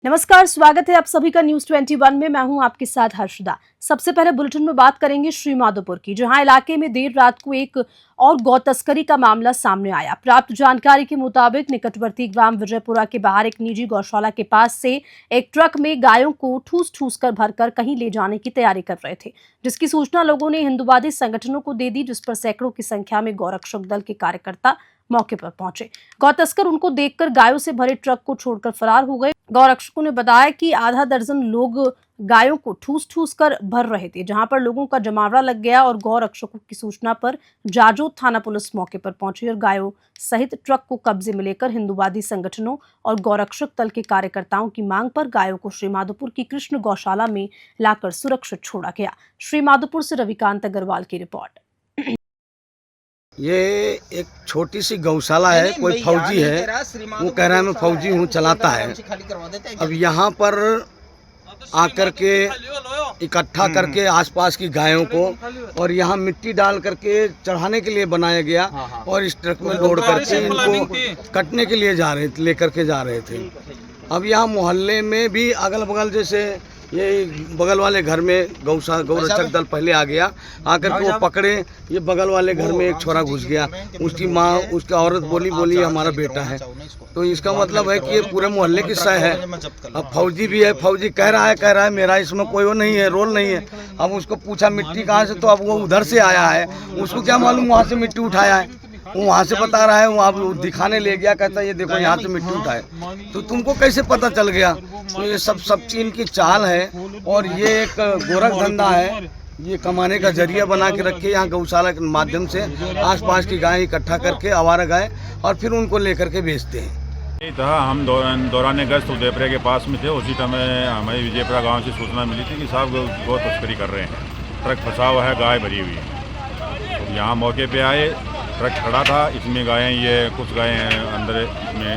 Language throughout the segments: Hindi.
नमस्कार, स्वागत है आप सभी का न्यूज 21 में। मैं हूं आपके साथ हर्षदा। सबसे पहले बुलेटिन में बात करेंगे श्रीमाधोपुर की, जहां इलाके में देर रात को एक और गौ तस्करी का मामला सामने आया। प्राप्त जानकारी के मुताबिक निकटवर्ती ग्राम विजयपुरा के बाहर एक निजी गौशाला के पास से एक ट्रक में गायों को ठूस कर भरकर कहीं ले जाने की तैयारी कर रहे थे, जिसकी सूचना लोगों ने हिंदूवादी संगठनों को दे दी, जिस पर सैकड़ों की संख्या में गौरक्षक दल के कार्यकर्ता मौके पर पहुंचे। गौ तस्कर उनको देखकर गायों से भरे ट्रक को छोड़कर फरार हो गए। गौरक्षकों ने बताया कि आधा दर्जन लोग गायों को ठूस कर भर रहे थे, जहां पर लोगों का जमावड़ा लग गया और गौरक्षकों की सूचना पर जाजोद थाना पुलिस मौके पर पहुंची और गायों सहित ट्रक को कब्जे में लेकर हिंदूवादी संगठनों और गौरक्षक दल के कार्यकर्ताओं की मांग पर गायों को श्रीमाधोपुर की कृष्ण गौशाला में लाकर सुरक्षित छोड़ा गया। श्रीमाधोपुर से रविकांत अग्रवाल की रिपोर्ट। ये एक छोटी सी गौशाला है, कोई फौजी है, वो कह रहा है मैं फौजी हूँ, चलाता है। अब यहाँ पर आकर के इकट्ठा करके आसपास की गायों को और यहाँ मिट्टी डाल करके चढ़ाने के लिए बनाया गया और इस ट्रक में लोड करके इनको कटने के लिए लेकर के जा रहे थे। अब यहाँ मोहल्ले में भी अगल बगल जैसे ये बगल वाले घर में गौरक्षक दल पहले आ गया, आकर के वो पकड़े। ये बगल वाले घर में एक छोरा घुस गया, उसकी माँ उसका औरत बोली हमारा बेटा है। तो इसका मतलब है कि ये पूरे मोहल्ले की सह है। अब फौजी भी है, फौजी कह रहा है मेरा इसमें कोई वो नहीं है, रोल नहीं है। अब उसको पूछा मिट्टी कहाँ से, तो अब वो उधर से आया है, उसको क्या मालूम वहाँ से मिट्टी उठाया है। वो वहाँ से बता रहा है, वहाँ दिखाने ले गया, कहता है ये देखो यहाँ से मिट्टी उठाए। तो तुमको कैसे पता चल गया? तो ये सब चीन की चाल है और ये एक गोरख धंधा है। ये कमाने का जरिया बना के रखे यहाँ गौशाला के माध्यम से आसपास की गाय इकट्ठा करके आवारा गाय और फिर उनको लेकर के बेचते हैं। हम दौरान गश्त उदयपुरा के पास में थे। उसी समय हमें विजयपुरा गांव से सूचना मिली थी कि साहब गौ तस्करी कर रहे हैं, ट्रक फंसा हुआ है, गाय भरी हुई है। तो यहाँ मौके पे आए, ट्रक खड़ा था, इसमें गायें, ये कुछ गायें अंदर में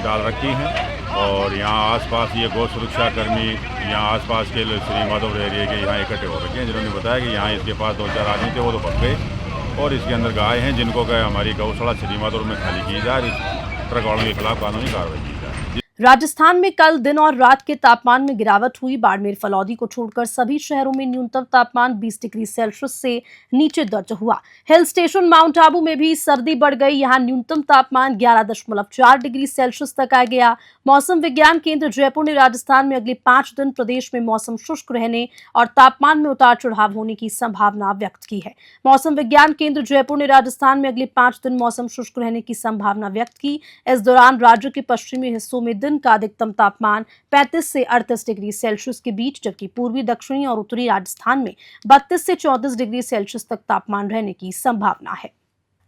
डाल रखी हैं और यहाँ आसपास ये गौ सुरक्षा कर्मी यहाँ आसपास के श्रीमाधोपुर एरिया के यहाँ इकट्ठे हो रखे हैं, जिन्होंने बताया कि यहाँ इसके पास 2-4 आदमी थे, वो तो भग गए और इसके अंदर गाय हैं, जिनको हमारी गौशाला श्रीमाधोपुर में खाली की जाए, इस ट्रक वालों के खिलाफ कानूनी कार्रवाई की जाए। राजस्थान में कल दिन और रात के तापमान में गिरावट हुई। बाड़मेर फलौदी को छोड़कर सभी शहरों में न्यूनतम तापमान 20 डिग्री सेल्सियस से नीचे दर्ज हुआ। हिल स्टेशन माउंट आबू में भी सर्दी बढ़ गई। यहां न्यूनतम तापमान 11.4 डिग्री सेल्सियस तक आ गया। मौसम विज्ञान केंद्र जयपुर ने राजस्थान में अगले 5 दिन प्रदेश में मौसम शुष्क रहने और तापमान में उतार चढ़ाव होने की संभावना व्यक्त की है। मौसम विज्ञान केंद्र जयपुर ने राजस्थान में अगले 5 दिन मौसम शुष्क रहने की संभावना व्यक्त की। इस दौरान राज्य के पश्चिमी हिस्सों में दिन का अधिकतम तापमान 35 से 38 डिग्री सेल्सियस के बीच, जबकि पूर्वी, दक्षिणी और उत्तरी राजस्थान में 32 से 34 डिग्री सेल्सियस तक तापमान रहने की संभावना है।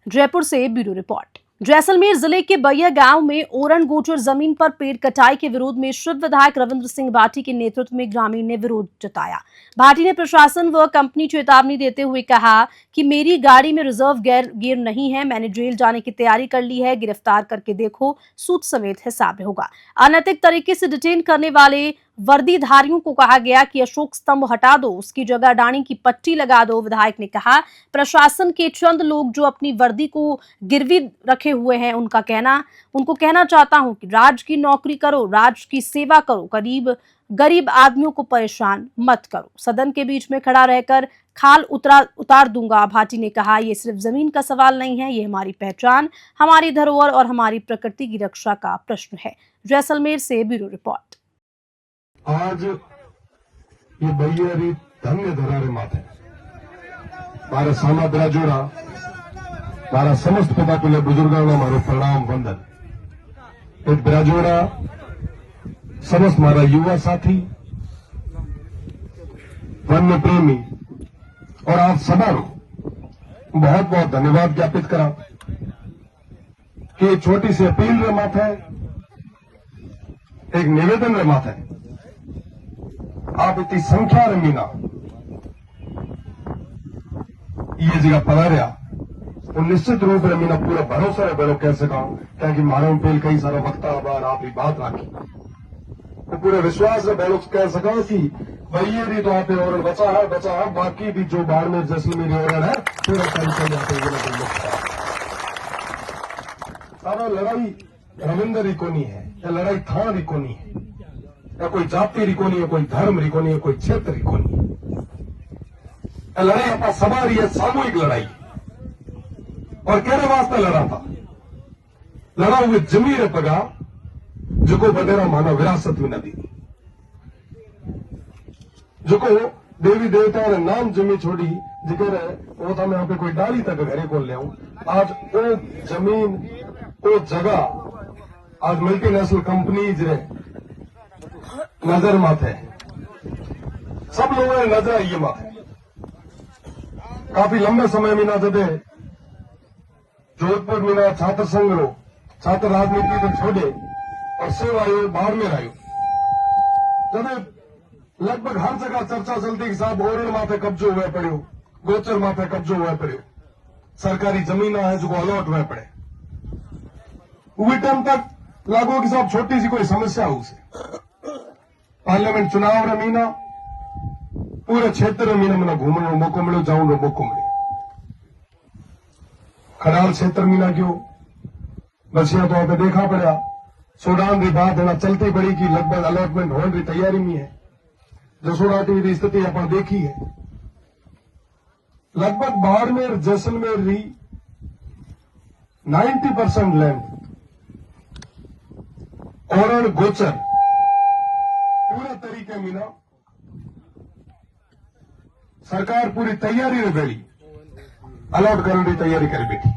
जयपुर से ब्यूरो रिपोर्ट। जैसलमेर जिले के बैया गांव में ओरण गोचर जमीन पर पेड़ कटाई के विरोध में श्रीद विधायक रविंद्र सिंह भाटी के नेतृत्व में ग्रामीण ने विरोध जताया। भाटी ने प्रशासन व कंपनी चेतावनी देते हुए कहा कि मेरी गाड़ी में रिजर्व गियर नहीं है, मैंने जेल जाने की तैयारी कर ली है, गिरफ्तार करके देखो, सूद समेत हिसाब होगा। अनैतिक तरीके से डिटेन करने वाले वर्दीधारियों को कहा गया कि अशोक स्तंभ हटा दो, उसकी जगह डाणी की पट्टी लगा दो। विधायक ने कहा प्रशासन के चंद लोग जो अपनी वर्दी को गिरवी रखे हुए हैं, उनको कहना चाहता हूं कि राज की नौकरी करो, राज की सेवा करो, गरीब आदमियों को परेशान मत करो। सदन के बीच में खड़ा रहकर खाल उतार दूंगा। भाटी ने कहा ये सिर्फ जमीन का सवाल नहीं है, ये हमारी पहचान, हमारी धरोहर और हमारी प्रकृति की रक्षा का प्रश्न है। जैसलमेर से ब्यूरो रिपोर्ट। आज ये बैयारी धन्य धरारे माथे मारे सामा ब्राजोड़ा मारा समस्त पिता कुल बुजुर्गों मारो प्रणाम वंदन। एक ब्राजोड़ा समस्त मारा युवा साथी, वन्य प्रेमी और आप सदा बहुत बहुत धन्यवाद ज्ञापित करा कि छोटी सी अपील रे माथे, एक निवेदन रे माथे आप इतनी संख्या रमीना ये जगह पधारिया और निश्चित रूप से मीना पूरा भरोसा है बेलो कह सका क्या मानव पेल कई सारा वक्ता बार आप ही बात राखी तो पूरे विश्वास से बेलो कह सका कि वही री तो आप और बचा है, बाकी भी जो बाड़मेर जैसलमेर और है पूरा चल जाते सारा लड़ाई रविंदर ही को नहीं है, ये लड़ाई थाना री कोनी है, या कोई जाति री कोनी है, कोई धर्म री कोनी है, कोई क्षेत्र री कोनी है। ये लड़ाई अपना सभा रही है, सामूहिक लड़ाई है। और कहने वास्ते लड़ा था, लड़ा हुए जमीर पगा जो बडेरा माना विरासत में नदी, जो देवी देवता ने नाम जमी छोड़ी जिक्र है वो था मैं यहाँ पे कोई डाली तक घरे को ले आऊं। आज वो जमीन वो जगह आज मल्टीनेशनल कंपनीज रे नजर माथे, सब लोगों ने नजर ये माथे। काफी लंबे समय में ना जदे जोधपुर में ना छात्र संघ रो छात्र राजनीति को छोड़े और सेवा आयो बाहर में आयो, जदे लगभग हर जगह चर्चा चलती कि साहब ओरण माथे कब्जो हुए पड़ो, गोचर माथे कब्जो हुए पड़ो, सरकारी जमीन है जो अलॉट हुए पड़े। उसी टाइम तक लागू कि साहब छोटी सी कोई समस्या हो उसे पार्लियामेंट चुनाव रे मीना पूरे क्षेत्र में मीना मैंने घूमने रो मौको मिलो, जाऊं रो मौको मिले। खड़ाल क्षेत्र मीना क्यों बसिया तो पे देखा पड़ा, सूडान की बात है चलती पड़ी कि लगभग अलॉटमेंट होने की तैयारी में है। जसोड़ाटी की स्थिति अपन देखी है, लगभग बाड़मेर जैसलमेर री 90% लैंड और गोचर पूरे तरीके में ना सरकार पूरी तैयारी में बैठी अलॉट करने की तैयारी कर बैठी।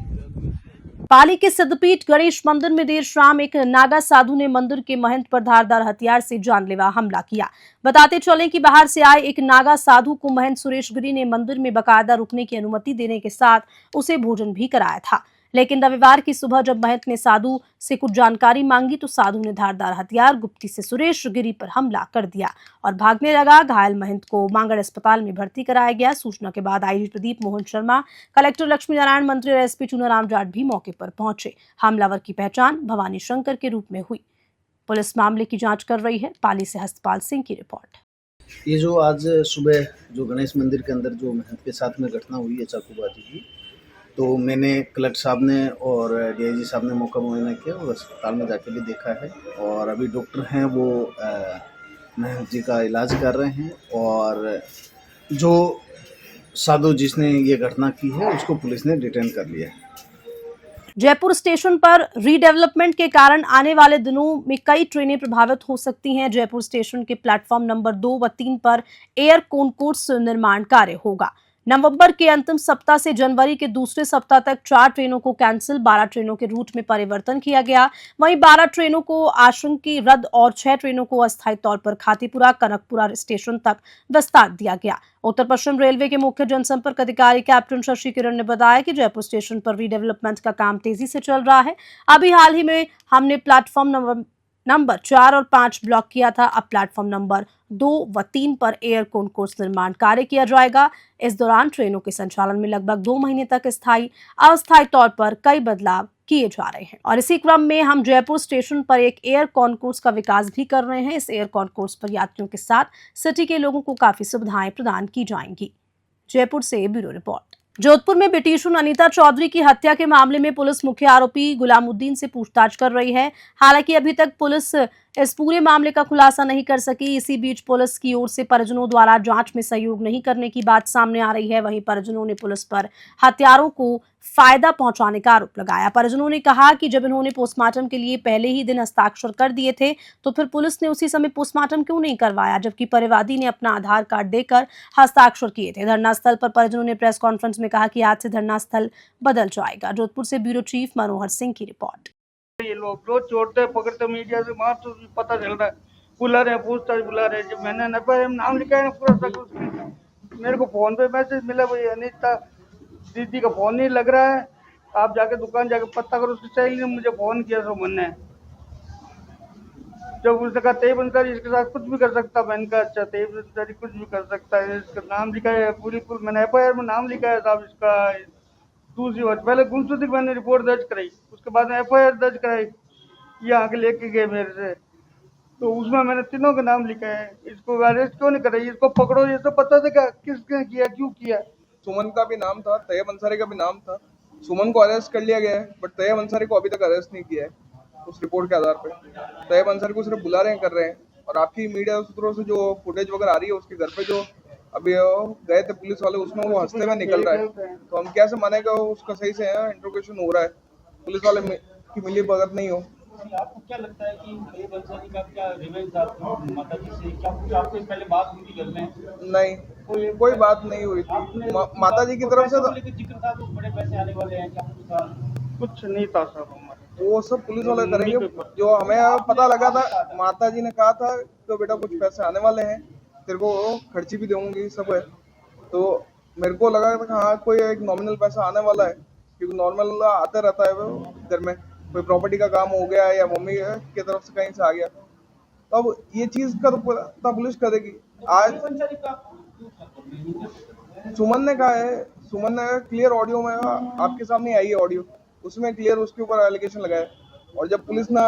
पाली के सिद्धपीठ गणेश मंदिर में देर शाम एक नागा साधु ने मंदिर के महंत पर धारदार हथियार से जानलेवा हमला किया। बताते चले कि बाहर से आए एक नागा साधु को महंत सुरेश गिरी ने मंदिर में बकायदा रुकने की अनुमति देने के साथ उसे भोजन भी कराया था, लेकिन रविवार की सुबह जब महंत ने साधु से कुछ जानकारी मांगी तो साधु ने धारदार हथियार गुप्ती से सुरेश गिरी पर हमला कर दिया और भागने लगा। घायल महंत को मांगड़ अस्पताल में भर्ती कराया गया। सूचना के बाद आईजी प्रदीप मोहन शर्मा, कलेक्टर लक्ष्मी नारायण, मंत्री और एसपी चुनाराम जाट भी मौके पर पहुंचे। हमलावर की पहचान भवानी शंकर के रूप में हुई। पुलिस मामले की जांच कर रही है। पाली से हस्तपाल सिंह की रिपोर्ट। ये जो आज सुबह जो गणेश मंदिर के अंदर जो महंत के साथ में घटना हुई है चाकूबाजी की, तो मैंने कलेक्टर साहब ने और डीआईजी साहब ने मौका मुआयना किया और अस्पताल में जाके भी देखा है और अभी डॉक्टर हैं वो महंत जी का इलाज कर रहे हैं और जो साधु जिसने ये घटना की है उसको पुलिस ने डिटेन कर लिया है। जयपुर स्टेशन पर रीडेवलपमेंट के कारण आने वाले दिनों में कई ट्रेनें प्रभावित हो सकती हैं। जयपुर स्टेशन के प्लेटफॉर्म नंबर 2 व 3 पर एयर कॉनकोर्स निर्माण कार्य होगा। नवंबर के अंतिम सप्ताह से जनवरी के दूसरे सप्ताह तक 4 ट्रेनों को कैंसिल, 12 ट्रेनों के रूट में परिवर्तन किया गया। वहीं 12 ट्रेनों को आशंकी रद्द और 6 ट्रेनों को अस्थायी तौर पर खातीपुरा कनकपुरा स्टेशन तक विस्तार दिया गया। उत्तर पश्चिम रेलवे के मुख्य जनसंपर्क अधिकारी कैप्टन शशि किरण ने बताया कि जयपुर स्टेशन पर रीडेवलपमेंट का काम तेजी से चल रहा है। अभी हाल ही में हमने प्लेटफॉर्म नंबर 4 और 5 ब्लॉक किया था। अब प्लेटफॉर्म नंबर 2 व 3 पर एयर कॉनकोर्स निर्माण कार्य किया जाएगा। इस दौरान ट्रेनों के संचालन में लगभग 2 महीने तक स्थायी अस्थायी तौर पर कई बदलाव किए जा रहे हैं और इसी क्रम में हम जयपुर स्टेशन पर एक एयर कॉनकोर्स का विकास भी कर रहे हैं। इस एयर कॉनकोर्स पर यात्रियों के साथ सिटी के लोगों को काफी सुविधाएं प्रदान की जाएंगी। जयपुर से ब्यूरो रिपोर्ट। जोधपुर में ब्रिटिशून अनीता चौधरी की हत्या के मामले में पुलिस मुख्य आरोपी गुलामुद्दीन से पूछताछ कर रही है। हालांकि अभी तक पुलिस इस पूरे मामले का खुलासा नहीं कर सकी। इसी बीच पुलिस की ओर से परिजनों द्वारा जांच में सहयोग नहीं करने की बात सामने आ रही है। वहीं परिजनों ने पुलिस पर हत्यारों को फायदा पहुंचाने का आरोप लगाया। परिजनों ने कहा कि जब इन्होंने पोस्टमार्टम के लिए पहले ही दिन हस्ताक्षर कर दिए थे तो फिर पुलिस ने उसी समय पोस्टमार्टम क्यों नहीं करवाया, जबकि परिवादी ने अपना आधार कार्ड देकर हस्ताक्षर किए थे। धरना स्थल पर परिजनों ने प्रेस कॉन्फ्रेंस में कहा कि आज से धरना स्थल बदल जाएगा। जोधपुर से ब्यूरो चीफ मनोहर सिंह की रिपोर्ट। ये लोग रोज छोड़ते पकड़ते मीडिया से मार तो पता चल रहा है, बुला रहे पूछताछ बुला रहे। जब मैंने नाम लिखा है पूरा सब, मेरे को फोन पे मैसेज मिला भाई अनीता दीदी का फोन नहीं लग रहा है, आप जाके दुकान जाके पता करो। उसकी सहेली ने मुझे फोन किया तो मैंने जब उसने कहा तेज अंसारी इसके साथ कुछ भी कर सकता, मैंने कहा अच्छा तेज अंसारी कुछ भी कर सकता है, इसका नाम लिखा है बिल्कुल। मैंने FIR में नाम लिखा है साहब इसका। दूसरी बात पहले गुमशुदगी की मैंने रिपोर्ट दर्ज कराई, उसके बाद में FIR दर्ज कराई, ये आके लेके गए मेरे से, तो उसमें मैंने तीनों का नाम लिखा है। इसको अरेस्ट क्यों नहीं कराई, इसको पकड़ो, ये तो पता था किसने किया क्यों किया। सुमन का भी नाम था, तैयब अंसारी का भी नाम था। सुमन को अरेस्ट कर लिया गया है बट तैयब अंसारी को अभी तक अरेस्ट नहीं किया है। उस रिपोर्ट के आधार पे। तैयब अंसारी को सिर्फ बुला रहे हैं, कर रहे हैं, और आपकी मीडिया सूत्रों से जो फुटेज वगैरह आ रही है उसके घर पे जो अभी गए थे पुलिस वाले, उसमें वो हंसते हुए निकल रहा है। तो हम कैसे मानेगा उसका सही से इंट्रोगेशन हो रहा है, पुलिस वाले की मिली भगत नहीं हो। आपको क्या लगता है कि तैयब अंसारी का क्या रिवेंज था माता जी से? क्या कुछ आपसे पहले बात हुई थी घर में? नहीं, कोई बात नहीं हुई थी। माता जी की तरफ से लेकिन जिक्र था तो बड़े पैसे आने वाले हैं, क्या कुछ था? कुछ नहीं था सर हमारे। वो सब पुलिस वाले करेंगे। जो हमें पता लगा था, माता जी ने कहा था तो बेटा कुछ पैसे आने वाले हैं, तेरे को खर्ची भी दूंगी, सब है। तो मेरे को लगा था हाँ कोई एक नॉमिनल पैसा आने वाला है, क्योंकि नॉर्मल आता रहता है वो घर में, कोई प्रॉपर्टी का काम हो गया या मम्मी की तरफ से कहीं से आ गया। तो अब ये चीज का तो पुलिस करेगी। आज सुमन ने कहा है, सुमन ने क्लियर ऑडियो में आपके सामने आई है ऑडियो, उसमें क्लियर उसके ऊपर एलिगेशन लगाया। और जब पुलिस ने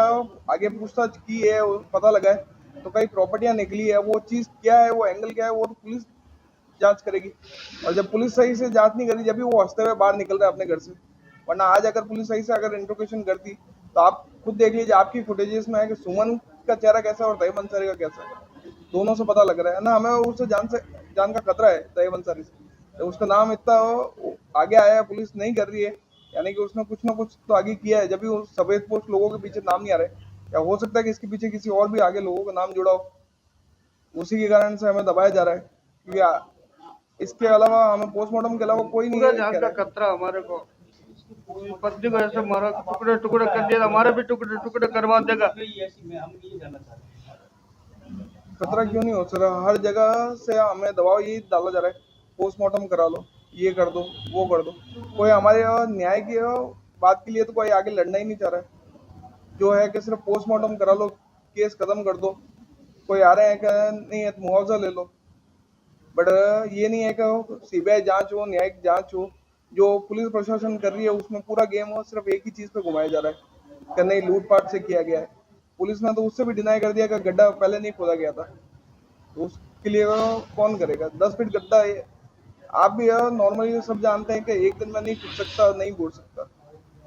आगे पूछताछ की है, पता लगा है तो कई प्रॉपर्टियां निकली है, वो चीज क्या है, वो एंगल क्या है, वो तो पुलिस जांच करेगी। और जब पुलिस सही से जांच नहीं करी, जब भी वो हंसते हुए बाहर निकल रहा है अपने घर से, वरना आज अगर पुलिस सही से अगर इंट्रोगेशन करती तो आप खुद देख लीजिए, आपकी फुटेजेस में है कि सुमन का चेहरा कैसा है और तैयब अंसारी का कैसा है, दोनों से पता लग रहा है ना। हमें उससे जान का खतरा है तैयब अंसारी से। तो उसका नाम इतना आगे आया है, पुलिस नहीं कर रही है, यानी कि उसने कुछ ना कुछ तो आगे किया है, जब भी उस सफेद पोस्ट लोगों के पीछे नाम नहीं आ रहे। या हो सकता है कि इसके पीछे किसी और भी आगे लोगों का नाम जुड़ा हो, उसी के कारण से हमें दबाया जा रहा है। क्योंकि इसके अलावा हमें पोस्टमार्टम के अलावा कोई नहीं पूरा जान का खतरा हमारे को। पत्नी को ऐसे मारा, टुकड़े टुकड़े कर दिया, हमारे भी टुकड़े टुकड़े करवा देगा। खतरा क्यों नहीं हो सर? हर जगह से हमें दबाव यही डाला जा रहा है, पोस्टमार्टम करा लो, ये कर दो, वो कर दो। कोई हमारे न्याय की बात के लिए तो कोई आगे लड़ना ही नहीं चाह रहा है। जो है कि सिर्फ पोस्टमार्टम करा लो, केस खत्म कर दो। कोई आ रहे हैं कि नहीं है मुआवजा ले लो, बट ये नहीं है कि सीबीआई जांच हो, न्यायिक जांच हो। जो पुलिस प्रशासन कर रही है उसमें पूरा गेम हो सिर्फ एक ही चीज पे घुमाया जा रहा है कि नहीं लूटपाट से किया गया है। पुलिस ने तो उससे भी डिनाई कर दिया कि गड्ढा पहले नहीं खोदा गया था, तो उसके लिए कौन करेगा? 10 फीट गड्ढा है, आप भी नॉर्मली सब जानते हैं कि एक दिन में नहीं टूट सकता, नहीं घुट सकता।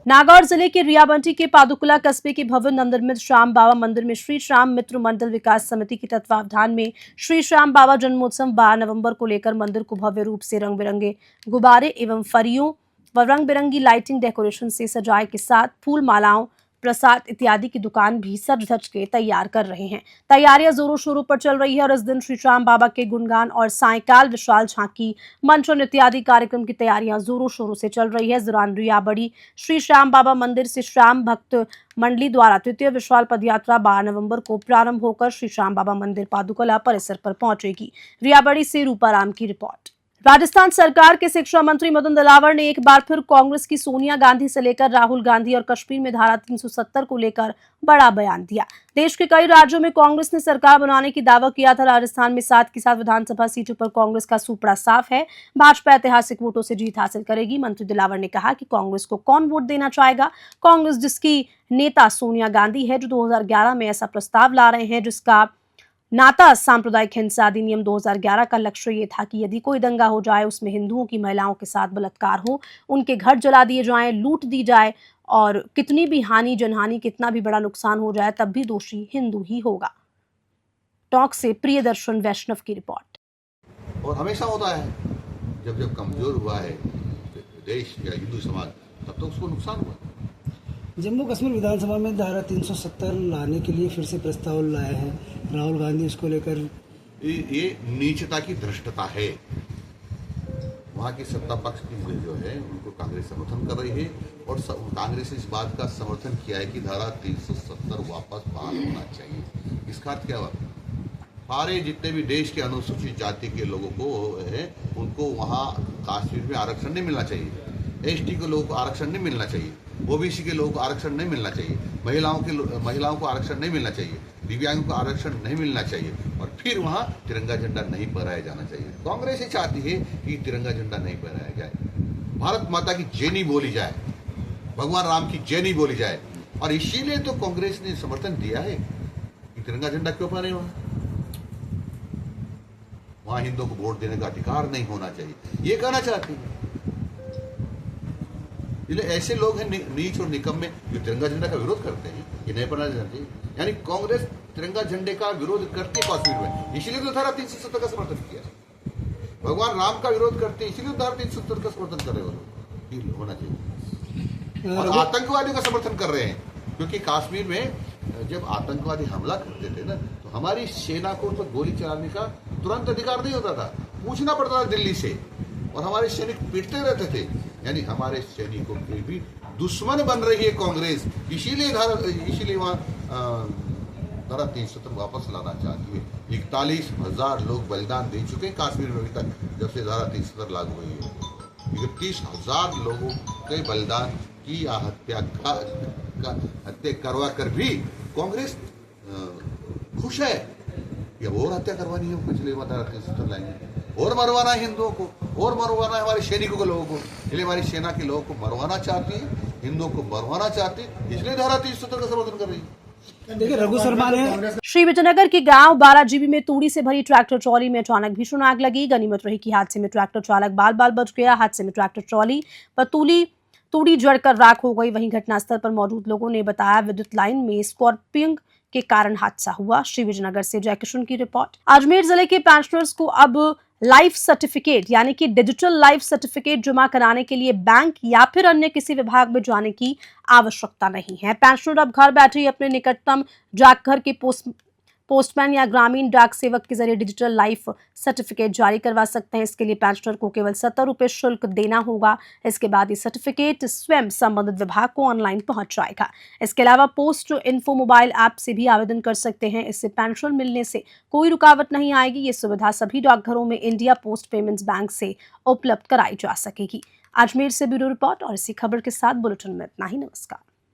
नागौर जिले के रियाबंटी के पादुकुला कस्बे के भव्य नवनिर्मित श्याम बाबा मंदिर में श्री श्याम मित्र मंडल विकास समिति के तत्वावधान में श्री श्याम बाबा जन्मोत्सव 12 नवंबर को लेकर मंदिर को भव्य रूप से रंग बिरंगे गुब्बारे एवं फरियों व रंग बिरंगी लाइटिंग डेकोरेशन से सजाए के साथ फूल मालाओं प्रसाद इत्यादि की दुकान भी सज धज के तैयार कर रहे हैं। तैयारियां जोरों शोरों पर चल रही है और इस दिन श्री श्याम बाबा के गुणगान और सायकाल विशाल झांकी मंचन इत्यादि कार्यक्रम की तैयारियां जोरों शोरों से चल रही है। इस दौरान रियाबड़ी श्री श्याम बाबा मंदिर से श्याम भक्त मंडली द्वारा तृतीय विशाल पदयात्रा 12 नवंबर को प्रारंभ होकर श्री श्याम बाबा मंदिर पादुकला परिसर पर पहुंचेगी। रियाबड़ी से रूपाराम की रिपोर्ट। राजस्थान सरकार के शिक्षा मंत्री मदन दिलावर ने एक बार फिर कांग्रेस की सोनिया गांधी से लेकर राहुल गांधी और कश्मीर में धारा 370 को लेकर बड़ा बयान दिया। देश के कई राज्यों में कांग्रेस ने सरकार बनाने की दावा किया था। राजस्थान में 7 की 7 विधानसभा सीटों पर कांग्रेस का सुपड़ा साफ है। भाजपा ऐतिहासिक वोटों से जीत हासिल करेगी। मंत्री दिलावर ने कहा कि कांग्रेस को कौन वोट देना चाहेगा। कांग्रेस जिसकी नेता सोनिया गांधी है, जो 2011 में ऐसा प्रस्ताव ला रहे हैं जिसका नाता सांप्रदायिक हिंसा अधिनियम 2011 का लक्ष्य ये था कि यदि कोई दंगा हो जाए, उसमें हिंदुओं की महिलाओं के साथ बलात्कार हो, उनके घर जला दिए जाएं, लूट दी जाए और कितनी भी हानि जनहानि, कितना भी बड़ा नुकसान हो जाए, तब भी दोषी हिंदू ही होगा। टॉक से प्रियदर्शन वैष्णव की रिपोर्ट। और हमेशा होता है जब कमजोर हुआ है देश या हिंदू समाज, तब तो उसको नुकसान हुआ। जम्मू कश्मीर विधानसभा में धारा 370 लाने के लिए फिर से प्रस्ताव लाए हैं राहुल गांधी, इसको लेकर ये नीचता की धृष्टता है। वहाँ की सत्ता पक्ष की जो है उनको कांग्रेस समर्थन कर रही है और कांग्रेस ने इस बात का समर्थन किया है कि धारा 370 वापस बहाल होना चाहिए। इसका अर्थ क्या हुआ? सारे जितने भी देश के अनुसूचित जाति के लोगों को है उनको वहाँ कश्मीर में आरक्षण नहीं मिलना चाहिए, एसटी के लोगों को आरक्षण नहीं मिलना चाहिए, ओबीसी के लोगों को आरक्षण नहीं मिलना चाहिए, महिलाओं को आरक्षण नहीं मिलना चाहिए, दिव्यांगों को आरक्षण नहीं मिलना चाहिए और फिर वहाँ तिरंगा झंडा नहीं फहराया जाना चाहिए। कांग्रेस ये चाहती है कि तिरंगा झंडा नहीं फहराया जाए, भारत माता की जय नहीं बोली जाए, भगवान राम की जय नहीं बोली जाए। और इसीलिए तो कांग्रेस ने समर्थन दिया है कि तिरंगा झंडा क्यों फहरे वहाँ हिंदुओं को वोट देने का अधिकार नहीं होना चाहिए, ये कहना चाहती है। इसलिए ऐसे लोग हैं नीच और निकम्मे जो तिरंगा झंडा का विरोध करते हैं। ये नहीं पढ़ना चाहिए। यानी कांग्रेस तिरंगा झंडे का विरोध करती है कश्मीर में, इसीलिए तो धारा 370 का समर्थन किया। भगवान राम का विरोध करते इसीलिए धारा 370 का समर्थन कर रहे हो, होना चाहिए। और आतंकवादियों का समर्थन कर रहे हैं, क्योंकि कश्मीर में जब आतंकवादी हमला करते थे ना, तो हमारी सेना को उन पर गोली चलाने का तुरंत अधिकार नहीं होता था, पूछना पड़ता था दिल्ली से, और हमारे सैनिक पीटते रहते थे। यानी हमारे सैनिकों के भी दुश्मन बन रही है कांग्रेस, इसीलिए वहाँ धारा 370 वापस लाना चाहती है। 41,000 लोग बलिदान दे चुके हैं कश्मीर में अभी तक, जब से धारा 370 लागू हुई है। 31,000 लोगों के बलिदान की हत्या करवा कर भी कांग्रेस खुश है। या और हत्या करवानी है, पिछले धारा 370 लाएंगे, और मरवाना है हिंदुओं को, और मरवाना है हमारे सैनिकों के लोगों को, इसलिए हमारी सेना के लोगों को मरवाना चाहती है, हिंदुओं को मरवाना चाहती है, इसलिए धारा 370 का समर्थन कर रही है। देखिए रघु शर्मा ने श्री विजयनगर के गांव 12 जीबी में तूड़ी से भरी ट्रैक्टर ट्रॉली में अचानक भीषण आग लगी। गनीमत रही कि हादसे में ट्रैक्टर चालक बाल बाल बच गया। हादसे में ट्रैक्टर ट्रॉली पर तूड़ी जड़कर राख हो गई। वहीं घटनास्थल पर मौजूद लोगों ने बताया विद्युत लाइन में स्कॉर्पिंग के कारण हादसा हुआ। श्री विजयनगर से जयकिशन की रिपोर्ट। अजमेर जिले के पेंशनर्स को अब लाइफ सर्टिफिकेट यानी कि डिजिटल लाइफ सर्टिफिकेट जमा कराने के लिए बैंक या फिर अन्य किसी विभाग में जाने की आवश्यकता नहीं है। पेंशनर अब घर बैठे ही अपने निकटतम डाकघर के पोस्टमैन या ग्रामीण डाक सेवक के जरिए डिजिटल लाइफ सर्टिफिकेट जारी करवा सकते हैं। इसके लिए पेंशनर को केवल 70 रुपये शुल्क देना होगा। इसके बाद ये सर्टिफिकेट स्वयं संबंधित विभाग को ऑनलाइन पहुंच जाएगा। इसके अलावा पोस्ट इन्फो मोबाइल ऐप से भी आवेदन कर सकते हैं। इससे पेंशन मिलने से कोई रुकावट नहीं आएगी। ये सुविधा सभी डाकघरों में इंडिया पोस्ट पेमेंट्स बैंक से उपलब्ध कराई जा सकेगी। अजमेर से ब्यूरो रिपोर्ट और इसी खबर के साथ बुलेटिन में इतना ही। नमस्कार।